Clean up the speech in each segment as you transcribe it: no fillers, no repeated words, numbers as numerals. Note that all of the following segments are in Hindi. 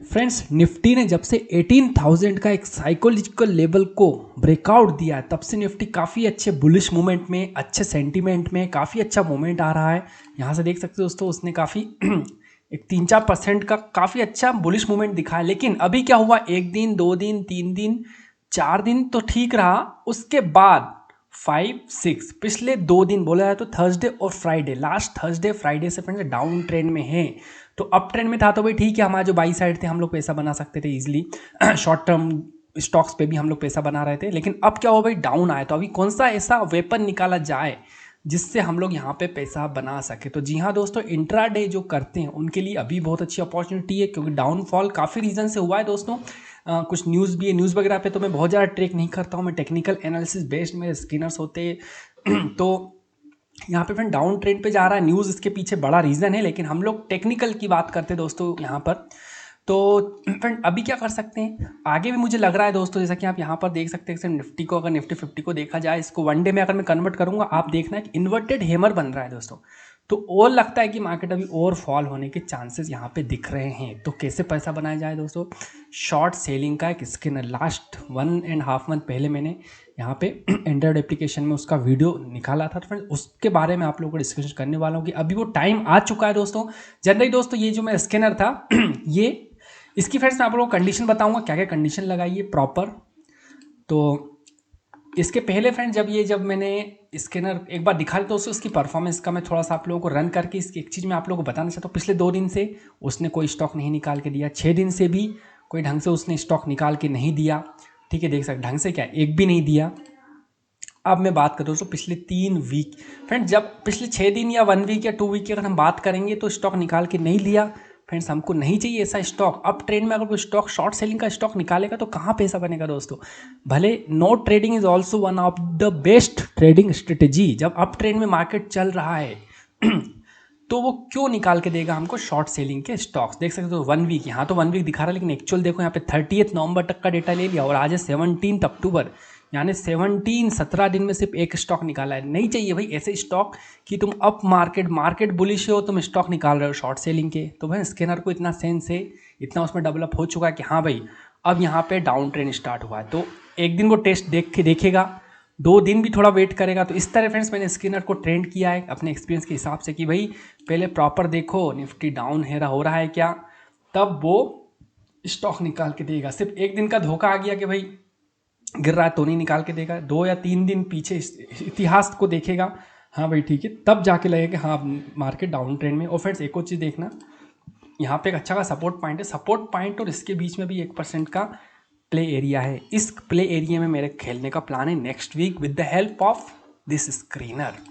फ्रेंड्स, निफ्टी ने जब से 18,000 का एक साइकोलॉजिकल लेवल को ब्रेकआउट दिया है तब से निफ्टी काफ़ी अच्छे बुलिश मूवमेंट में, अच्छे सेंटीमेंट में काफ़ी अच्छा मूवमेंट आ रहा है। यहाँ से देख सकते हो दोस्तों, उसने काफ़ी एक 3-4% का काफ़ी अच्छा बुलिश मूवमेंट दिखा है। लेकिन अभी क्या हुआ, 1 दिन 2 दिन 3 दिन 4 दिन तो ठीक रहा, उसके बाद 5-6 पिछले 2 दिन बोला जाए तो थर्सडे और फ्राइडे, लास्ट थर्सडे फ्राइडे से फ्रेंड्स डाउन ट्रेंड में है। तो अप ट्रेंड में था तो भाई ठीक है, हमारा जो बाई साइड थे हम लोग पैसा बना सकते थे इजीली, शॉर्ट टर्म स्टॉक्स पे भी हम लोग पैसा बना रहे थे। लेकिन अब क्या हुआ भाई, डाउन आया। तो अभी कौन सा ऐसा वेपन निकाला जाए जिससे हम लोग यहाँ पे पैसा बना सके। तो जी हाँ दोस्तों, इंट्राडे जो करते हैं उनके लिए अभी बहुत अच्छी अपॉर्चुनिटी है, क्योंकि डाउनफॉल काफ़ी रीज़न से हुआ है दोस्तों। कुछ न्यूज़ भी है, न्यूज़ वगैरह पे तो मैं बहुत ज़्यादा ट्रेक नहीं करता हूँ, मैं टेक्निकल एनालिसिस बेस्ड मेरे स्किनर्स होते तो यहाँ पे फ्रेंड डाउन ट्रेंड पे जा रहा है, न्यूज़ इसके पीछे बड़ा रीज़न है, लेकिन हम लोग टेक्निकल की बात करते हैं दोस्तों यहाँ पर। तो फ्रेंड अभी क्या कर सकते हैं, आगे भी मुझे लग रहा है दोस्तों, जैसा कि आप यहाँ पर देख सकते हैं निफ्टी को, अगर निफ्टी 50 को देखा जाए, इसको वन डे में अगर मैं कन्वर्ट करूँगा, आप देखना है कि इन्वर्टेड हैमर बन रहा है दोस्तों। तो और लगता है कि मार्केट अभी और फॉल होने के चांसेस यहाँ पे दिख रहे हैं। तो कैसे पैसा बनाया जाए दोस्तों, शॉर्ट सेलिंग का एक स्किनर लास्ट 1.5 मंथ पहले मैंने यहाँ पे एंड्रॉइड एप्लीकेशन में उसका वीडियो निकाला था। तो फ्रेंड्स उसके बारे में आप लोगों को डिस्कशन करने वाला हूँ कि अभी वो टाइम आ चुका है दोस्तों। जनरली दोस्तों ये जो मैं स्कैनर था ये इसकी फ्रेंड्स मैं आप लोगों को कंडीशन बताऊंगा, क्या क्या कंडीशन लगाइए प्रॉपर। तो इसके पहले फ्रेंड जब मैंने स्कैनर एक बार दिखा तो उसकी परफॉर्मेंस का मैं थोड़ा सा आप लोगों को रन करके इसकी एक चीज़ मैं आप लोगों को बताना चाहता हूँ। पिछले 2 दिन से उसने कोई स्टॉक नहीं निकाल के दिया, 6 दिन से भी कोई ढंग से उसने स्टॉक निकाल के नहीं दिया। ठीक है, देख सकते ढंग से क्या, एक भी नहीं दिया। अब मैं बात करूँ दोस्तों पिछले 3 वीक, फ्रेंड्स जब पिछले 6 दिन या 1 वीक या 2 वीक की अगर हम बात करेंगे तो स्टॉक निकाल के नहीं लिया। फ्रेंड्स हमको नहीं चाहिए ऐसा स्टॉक। अप ट्रेंड में अगर कोई स्टॉक शॉर्ट सेलिंग का स्टॉक निकालेगा तो कहाँ पैसा बनेगा दोस्तों। भले no trading is also one of the best trading strategy. जब अप ट्रेंड में मार्केट चल रहा है तो वो क्यों निकाल के देगा हमको शॉर्ट सेलिंग के स्टॉक्स। देख सकते हो 1 वीक, यहाँ तो 1 वीक दिखा रहा है, लेकिन एक्चुअल देखो यहाँ पे 30 नवंबर तक का डेटा ले लिया और आज है 17 अक्टूबर, यानी 17-17 दिन में सिर्फ एक स्टॉक निकाला है। नहीं चाहिए भाई ऐसे स्टॉक कि तुम अप मार्केट बुलिश हो, तुम स्टॉक निकाल रहे हो शॉर्ट सेलिंग के। तो भाई स्कैनर को इतना सेंस है, इतना उसमें डेवलप हो चुका है कि हाँ भाई अब यहाँ पे डाउन ट्रेंड स्टार्ट हुआ है। तो एक दिन वो टेस्ट देखेगा, 2 दिन भी थोड़ा वेट करेगा। तो इस तरह फ्रेंड्स मैंने स्कैनर को ट्रेंड किया है अपने एक्सपीरियंस के हिसाब से कि भाई पहले प्रॉपर देखो निफ्टी डाउन हो रहा है क्या, तब वो स्टॉक निकाल के देगा। सिर्फ एक दिन का धोखा आ गया कि भाई गिर रहा है तो नहीं निकाल के देगा, 2 या 3 दिन पीछे इतिहास को देखेगा, हाँ भाई ठीक है, तब जाके लगेगा हाँ मार्केट डाउन ट्रेंड में। और फ्रेंड्स एक और चीज़ देखना, यहाँ पे एक अच्छा का सपोर्ट पॉइंट है, सपोर्ट पॉइंट और इसके बीच में भी 1% का प्ले एरिया है। इस प्ले एरिया में मेरे खेलने का प्लान है next week with the help of this screener.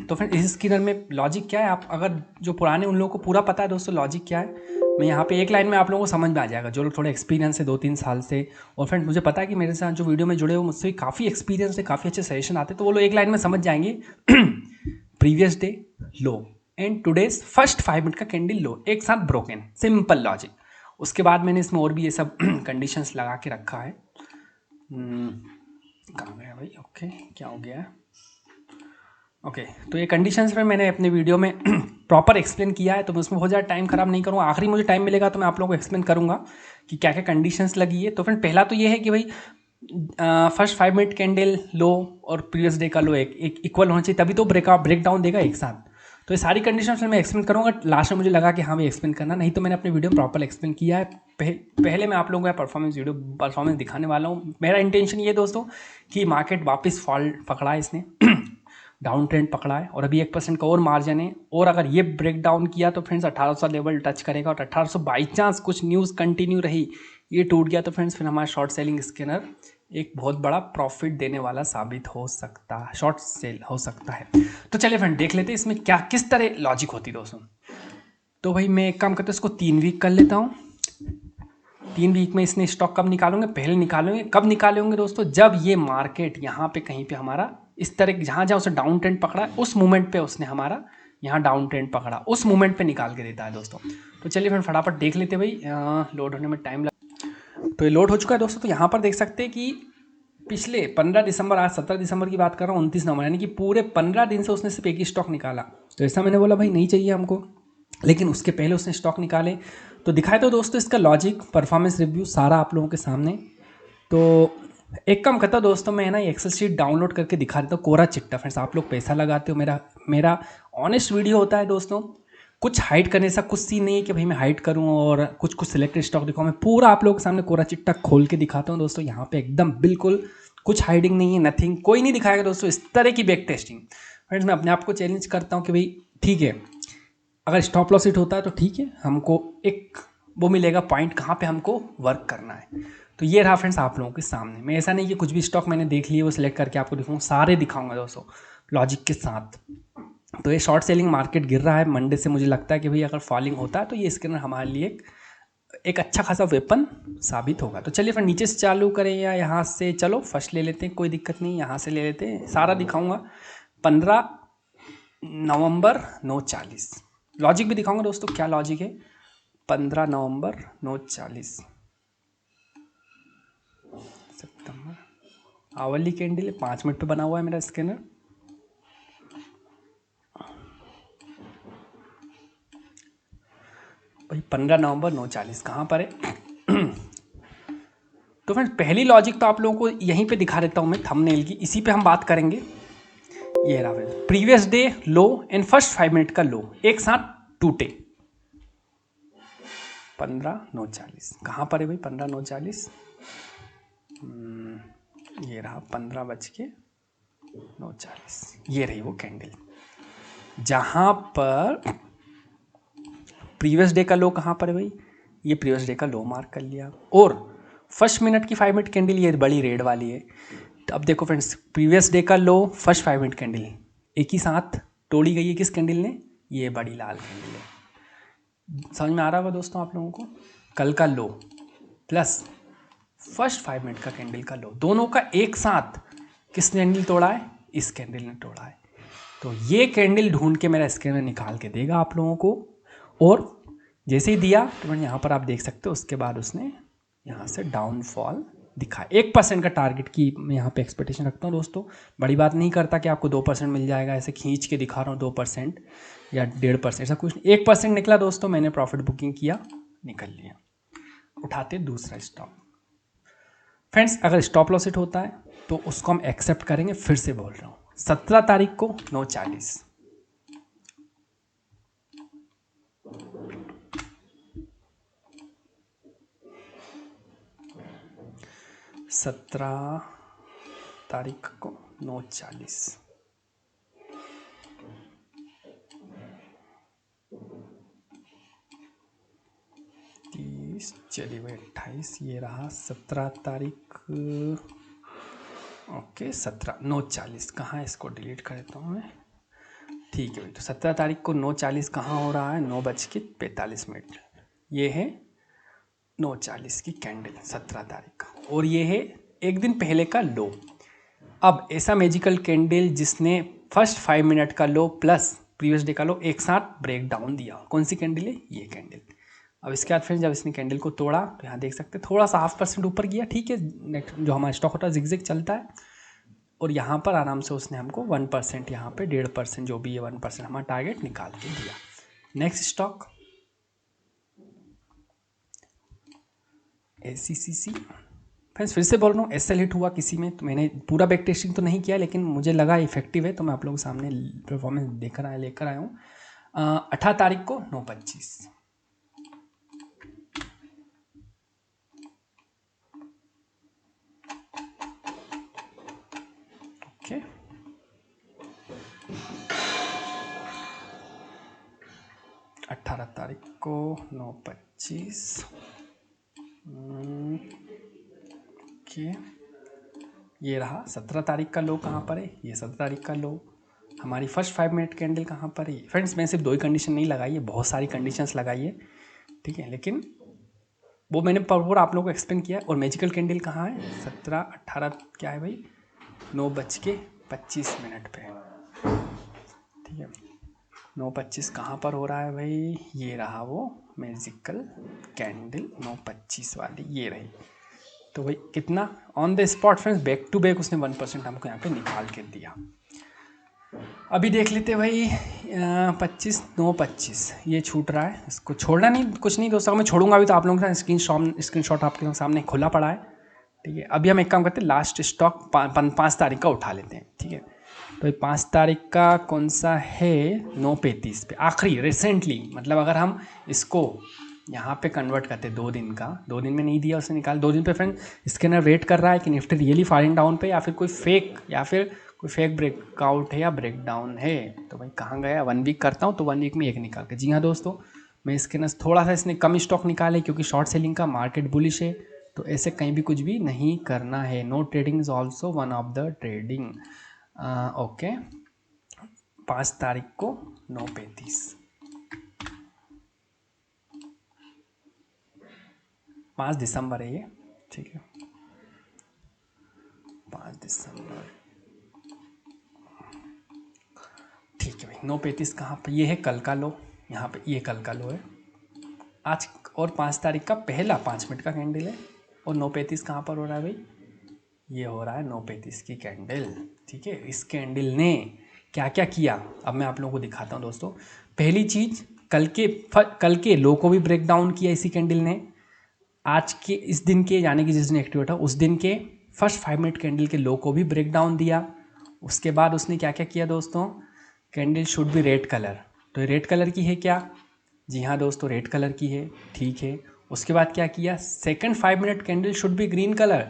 तो फ्रेंड इस स्क्रीनर में लॉजिक क्या है, आप अगर जो पुराने उन लोगों को पूरा पता है दोस्तों लॉजिक क्या है, मैं यहाँ पे एक लाइन में आप लोगों को समझ में आ जाएगा जो लोग थोड़े एक्सपीरियंस है 2-3 साल से। और फ्रेंड मुझे पता है कि मेरे साथ जो वीडियो में जुड़े हो मुझसे काफ़ी एक्सपीरियंस है, काफ़ी अच्छे सजेशन आते हैं, तो वो लोग एक लाइन में समझ जाएंगे previous day low and today's first 5 minute का कैंडल लो एक साथ ब्रोकन, सिंपल लॉजिक। उसके बाद मैंने इसमें और भी ये सब कंडीशंस लगा के रखा है। कहाँ गया भाई, ओके क्या हो गया है, ओके तो ये कंडीशंस में मैंने अपने वीडियो में प्रॉपर एक्सप्लेन किया है, तो मैं उसमें बहुत ज़्यादा टाइम खराब नहीं करूँगा। आखिरी मुझे टाइम मिलेगा तो मैं आप लोगों को एक्सप्लेन करूँगा कि क्या क्या कंडीशंस लगी है। तो फ्रेंड पहला तो ये है कि भाई फर्स्ट 5 मिनट कैंडल लो और प्रीवियस डे का लो एक इक्वल होना चाहिए, तभी तो ब्रेक डाउन देगा एक साथ। तो ये सारी कंडीशंस मैं एक्सप्लेन करूँगा, लास्ट में मुझे लगा कि हाँ भाई एक्सप्लेन करना, नहीं तो मैंने अपने वीडियो में प्रॉपर एक्सप्लेन किया है। पहले मैं आप लोगों को परफॉर्मेंस दिखाने वाला हूँ। मेरा इंटेंशन ये दोस्तों कि मार्केट वापस फॉल पकड़ा है इसने डाउन ट्रेंड पकड़ा है और अभी 1% का और मार्जिन है, और अगर ये ब्रेक डाउन किया तो फ्रेंड्स 1800 लेवल टच करेगा, और 1800 बाई चांस कुछ न्यूज़ कंटिन्यू रही ये टूट गया तो फ्रेंड्स फिर हमारा शॉर्ट सेलिंग स्कैनर एक बहुत बड़ा प्रॉफिट देने वाला साबित हो सकता है, शॉर्ट सेल हो सकता है। तो चलिए फ्रेंड देख लेते हैं इसमें क्या किस तरह लॉजिक होती है दोस्तों। तो भाई मैं एक काम करता हूँ, इसको 3 वीक कर लेता हूँ। 3 वीक में इसने स्टॉक कब निकालेंगे, पहले निकालेंगे, कब निकाले होंगे दोस्तों, जब ये मार्केट यहाँ पे कहीं पे हमारा इस तरह जहाँ जहाँ उसे डाउन ट्रेंड पकड़ा है उस मोमेंट पे उसने हमारा यहाँ डाउन ट्रेंड पकड़ा, उस मोमेंट पे निकाल के देता है दोस्तों। तो चलिए फिर फटाफट देख लेते भाई, लोड होने में टाइम लग। तो ये लोड हो चुका है दोस्तों। तो यहाँ पर देख सकते हैं कि पिछले 15 दिसंबर, आज 17 दिसंबर की बात कर रहा हूँ, 29 नवंबर, यानी कि पूरे 15 दिन से उसने सिर्फ एक ही स्टॉक निकाला। तो ऐसा मैंने बोला भाई नहीं चाहिए हमको, लेकिन उसके पहले उसने स्टॉक निकाले तो दिखाए तो दोस्तों इसका लॉजिक, परफॉर्मेंस रिव्यू सारा आप लोगों के सामने। तो एक काम करता दोस्तों, मैं ना ये एक्सेल शीट डाउनलोड करके दिखा देता हूँ, कोरा चिट्टा। फ्रेंड्स आप लोग पैसा लगाते हो, मेरा ऑनेस्ट वीडियो होता है दोस्तों। कुछ हाइड करने से कुछ सीन नहीं है कि भाई मैं हाइड करूँ और कुछ सिलेक्टेड स्टॉक दिखाऊँ। मैं पूरा आप लोगों के सामने कोरा चिट्टा खोल के दिखाता हूँ दोस्तों। यहाँ पे एकदम बिल्कुल कुछ हाइडिंग नहीं है, नथिंग, कोई नहीं दिखाएगा दोस्तों इस तरह की बैक टेस्टिंग। फ्रेंड्स मैं अपने आप को चैलेंज करता हूँ कि भाई ठीक है, अगर स्टॉप लॉस हिट होता है तो ठीक है, हमको एक वो मिलेगा पॉइंट कहाँ पे हमको वर्क करना है। तो ये रहा फ्रेंड्स आप लोगों के सामने। मैं ऐसा नहीं कि कुछ भी स्टॉक मैंने देख लिए वो सिलेक्ट करके आपको दिखाऊँ, सारे दिखाऊंगा दोस्तों लॉजिक के साथ। तो ये शॉर्ट सेलिंग मार्केट गिर रहा है मंडे से, मुझे लगता है कि भाई अगर फॉलिंग होता है तो ये स्कैनर हमारे लिए एक अच्छा खासा वेपन साबित होगा। तो चलिए फिर नीचे से चालू करें या यहाँ से, चलो फर्स्ट ले लेते हैं, कोई दिक्कत नहीं, यहाँ से ले लेते हैं, सारा दिखाऊंगा। 15 नवंबर 9:40 लॉजिक भी दिखाऊंगा दोस्तों, क्या लॉजिक है। 15 नवंबर 9:40 सितंबर, आवली कैंडल है, 5 मिनट पे बना हुआ है मेरा स्कैनर। भाई 15 नवंबर 9:40 कहाँ पर है। तो फ्रेंड्स पहली लॉजिक तो आप लोगों को यहीं पे दिखा देता हूँ मैं, थंबनेल की, इसी पे हम बात करेंगे। ये रहा friends, previous day low and first 5 minute का लो एक साथ टूटे। 15/9/40 कहाँ पर है भाई 15/9/40, ये रहा 15:09:40, ये रही वो कैंडल जहाँ पर प्रीवियस डे का लो कहाँ पर है भाई, ये प्रीवियस डे का लो मार्क कर लिया। और फर्स्ट मिनट की 5 मिनट कैंडल ये बड़ी रेड वाली है। तो अब देखो फ्रेंड्स, प्रीवियस डे का लो, फर्स्ट 5 मिनट कैंडल एक ही साथ तोड़ी गई है किस कैंडल ने, ये बड़ी लाल कैंडल है। समझ में आ रहा होगा दोस्तों आप लोगों को, कल का लो प्लस फर्स्ट 5 मिनट का कैंडल का लो, दोनों का एक साथ किस कैंडल तोड़ा है, इस कैंडल ने तोड़ा है। तो ये कैंडल ढूंढ के मेरा स्कैनर निकाल के देगा आप लोगों को। और जैसे ही दिया तो मैंने यहाँ पर आप देख सकते हो, उसके बाद उसने यहाँ से डाउनफॉल दिखा। 1% का टारगेट की मैं यहाँ पे एक्सपेक्टेशन रखता हूँ दोस्तों। बड़ी बात नहीं करता कि आपको 2% मिल जाएगा, ऐसे खींच के दिखा रहा हूँ 2% या 1.5%, ऐसा कुछ नहीं। 1% निकला दोस्तों, मैंने प्रॉफिट बुकिंग किया, निकल लिया। उठाते दूसरा स्टॉप। फ्रेंड्स अगर स्टॉप लॉस हिट होता है तो उसको हम एक्सेप्ट करेंगे, फिर से बोल रहा हूँ। 17 तारीख को 9:40, 17 तारीख को 9:40, चलिए भाई 28, ये रहा 17 तारीख, ओके 17 9:40 कहाँ है, इसको डिलीट कर देता हूँ मैं। ठीक है भाई, तो 17 तारीख को 9:40 कहाँ हो रहा है, 9:45। ये है 9:40 की कैंडल 17 तारीख का, और ये है एक दिन पहले का लो। अब ऐसा मैजिकल कैंडल जिसने फर्स्ट 5 मिनट का लो प्लस प्रीवियस डे का लो एक साथ ब्रेक डाउन दिया, कौन सी कैंडल है, ये कैंडल। अब इसके बाद फ्रेंड्स जब इसने कैंडल को तोड़ा तो यहाँ देख सकते हैं थोड़ा सा 0.5% ऊपर गया, ठीक है, जो हमारा स्टॉक होता है जिगजैग चलता है। और यहाँ पर आराम से उसने हमको 1%, यहाँ पे 1.5% जो भी है 1% हमारा टारगेट निकाल के दिया। Next stock ACCC। फ्रेंड्स फिर से बोल रहा हूँ, SL हिट हुआ किसी में, तो मैंने पूरा बैक टेस्टिंग तो नहीं किया, लेकिन मुझे लगा इफेक्टिव है तो मैं आप लोगों के सामने परफॉर्मेंस लेकर आया हूँ। 18 तारीख को 9:25, ओके 18 तारीख को 9:25, ओके। ये रहा 17 तारीख का लो कहाँ पर है, ये 17 तारीख का लो। हमारी फर्स्ट 5 मिनट कैंडल कहाँ पर है। फ्रेंड्स मैं सिर्फ 2 ही कंडीशन नहीं लगाई है, बहुत सारी कंडीशंस लगाई है, ठीक है, लेकिन वो मैंने पूरा आप लोगों को एक्सप्लेन किया। और मैजिकल कैंडल कहाँ है, 17 18 क्या है भाई, 9:25 पे, ठीक है। 9:25 कहाँ पर हो रहा है भाई, ये रहा वो मैजिकल कैंडल 9:25 वाली, ये रही। तो भाई कितना on the spot friends, back to back उसने 1% हमको यहाँ पे निकाल के दिया। अभी देख लेते भाई 25 ये छूट रहा है, इसको छोड़ना नहीं, कुछ नहीं दोस्तों, मैं छोड़ूंगा अभी तो आप लोगों के साथ स्क्रीनशॉट आपके सामने खुला पड़ा है। ठीक है, अभी हम एक काम करते हैं, लास्ट स्टॉक 5 तारीख का उठा लेते हैं। ठीक है, तो ये 5 तारीख का कौन सा है, 9:35 पे आखिरी रिसेंटली, मतलब अगर हम इसको यहाँ पे कन्वर्ट करते हैं 2 दिन का, 2 दिन में नहीं दिया उसने निकाल, 2 दिन पे फ्रेंड स्कैनर वेट कर रहा है कि निफ्टी रियली फालिंग डाउन पे या फिर कोई फेक ब्रेकआउट है या ब्रेकडाउन है। तो भाई कहाँ गया, 1 वीक करता हूँ तो 1 वीक में एक निकाल के, जी हाँ दोस्तों, मैं स्कैनर थोड़ा सा इसने कम स्टॉक निकाले क्योंकि शॉर्ट सेलिंग का मार्केट बुलिश है, तो ऐसे कहीं भी कुछ भी नहीं करना है। No trading is also one of the trading. Okay, 5 तारीख को 9:35, 5 दिसंबर है ये। ठीक है, 5 दिसंबर, ठीक है भाई। 9:35 कहाँ पर, ये है कल का लो, यहाँ पे ये कल का लो है आज, और 5 तारीख का पहला 5 मिनट का कैंडल है, और 9:35 कहाँ पर हो रहा है भाई, ये हो रहा है 9:35 की कैंडल। ठीक है, इस कैंडल ने क्या क्या किया अब मैं आप लोगों को दिखाता हूँ दोस्तों। पहली चीज़, कल के लो को भी ब्रेक डाउन किया इसी कैंडल ने, आज के इस दिन के यानी कि जिस दिन एक्टिवेट था उस दिन के फर्स्ट 5 मिनट कैंडल के लो को भी ब्रेक डाउन दिया। उसके बाद उसने क्या क्या किया दोस्तों, candle should be red colour, तो ये रेड कलर की है क्या, जी हाँ दोस्तों रेड कलर की है। ठीक है, उसके बाद क्या किया, second 5 minute candle should be green colour,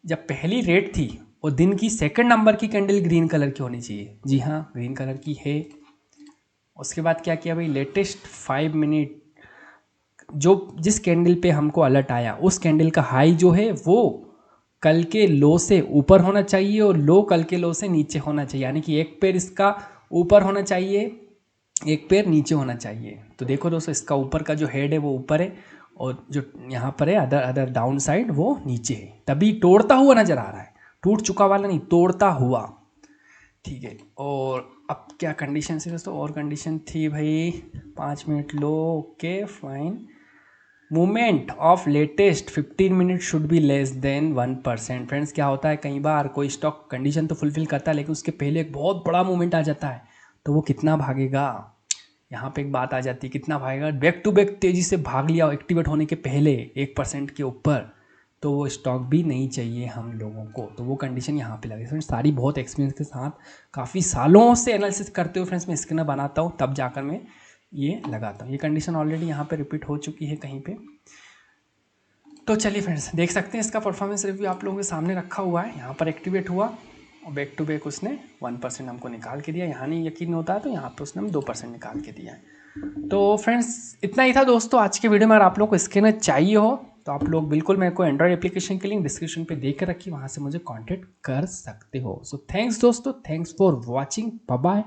जब पहली रेड थी और दिन की सेकंड नंबर की कैंडल ग्रीन कलर की होनी चाहिए, जी हाँ ग्रीन कलर की है। उसके बाद क्या किया भाई, लेटेस्ट 5 मिनट जो जिस कैंडल पे हमको अलर्ट आया उस कैंडल का हाई जो है वो कल के लो से ऊपर होना चाहिए और लो कल के लो से नीचे होना चाहिए, यानी कि एक पैर इसका ऊपर होना चाहिए, एक पैर नीचे होना चाहिए। तो देखो दोस्तों, इसका ऊपर का जो हेड है वो ऊपर है और जो यहाँ पर है अदर डाउन साइड वो नीचे है, तभी तोड़ता हुआ नजर आ रहा है, टूट चुका वाला नहीं, तोड़ता हुआ। ठीक है, और अब क्या कंडीशन थी दोस्तों, और कंडीशन थी भाई 5 minute low, okay fine, movement of latest 15 minute should be less than 1%। Friends क्या होता है, कई बार कोई स्टॉक कंडीशन तो फुलफिल करता है लेकिन उसके पहले एक बहुत बड़ा मूवमेंट आ जाता है, तो वो कितना भागेगा, यहाँ पे एक बात आ जाती है कितना भागेगा, बैक टू बैक तेज़ी से भाग लिया एक्टिवेट होने के पहले 1% के ऊपर, तो वो स्टॉक भी नहीं चाहिए हम लोगों को, तो वो कंडीशन यहाँ पे लगी। फ्रेंड्स सारी बहुत एक्सपीरियंस के साथ काफ़ी सालों से एनालिसिस करते हुए फ्रेंड्स मैं स्कैनर बनाता हूँ, तब जाकर मैं ये लगाता हूँ। ये कंडीशन ऑलरेडी यहाँ पे रिपीट हो चुकी है कहीं पे। तो चलिए फ्रेंड्स देख सकते हैं इसका परफॉर्मेंस रिव्यू आप लोगों के सामने रखा हुआ है, यहाँ पर एक्टिवेट हुआ और बैक टू बैक उसने 1% हमको निकाल के दिया, यहाँ नहीं यकीन होता है तो यहाँ पे उसने हम 2% निकाल के दिया है। तो फ्रेंड्स इतना ही था दोस्तों आज के वीडियो में। अगर आप लोग को स्कैनर चाहिए हो तो आप लोग बिल्कुल मेरे को एंड्रॉइड एप्लीकेशन के लिंक डिस्क्रिप्शन पे दे कर रखिए, वहाँ से मुझे कॉन्टैक्ट कर सकते हो। सो थैंक्स दोस्तों, thanks for watching, bye bye.